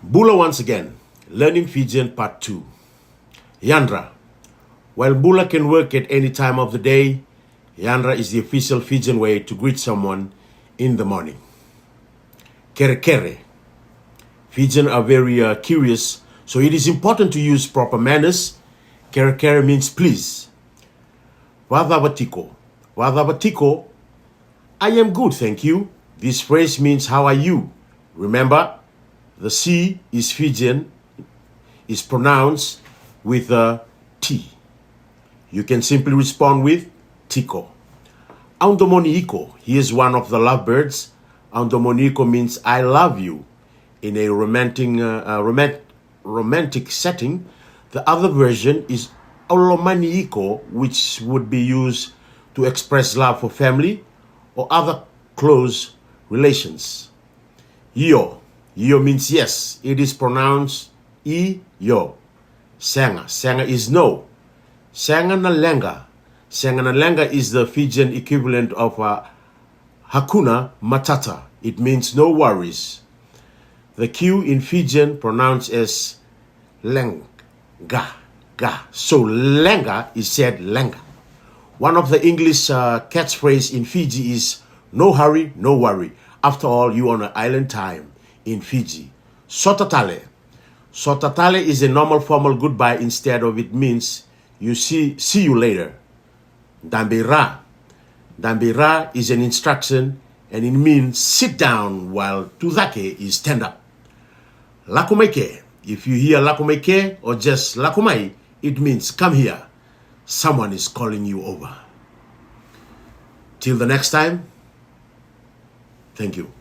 Bula once again, Learning Fijian Part 2. Yandra. While Bula can work at any time of the day, Yandra is the official Fijian way to greet someone in the morning. Kere kere. Fijian are very curious, so it is important to use proper manners. Kere kere means please. Wadhabatiko. Wadhabatiko. I am good, thank you. This phrase means how are you? Remember, the C is Fijian, is pronounced with a T. You can simply respond with tiko. Aundomoniiko, he is one of the lovebirds. Aundomoniiko means I love you. In a romantic setting, the other version is Aulomaniiko, which would be used to express love for family or other close relations. Yo. Yo means yes. It is pronounced I-yo. Sanga. Sanga is no. Sanga na lenga. Sanga na lenga is the Fijian equivalent of Hakuna Matata. It means no worries. The Q in Fijian pronounced as lenga. Ga. So lenga is said lenga. One of the English catchphrase in Fiji is no hurry, no worry. After all, you on an island time in Fiji. Sotatale. Sotatale is a normal formal goodbye. Instead of it means you see you later. Dambira. Dambira is an instruction and it means sit down while tuzake is stand up. Lakumeke. If you hear lakumeke or just lakumai, it means come here. Someone is calling you over. Till the next time, thank you.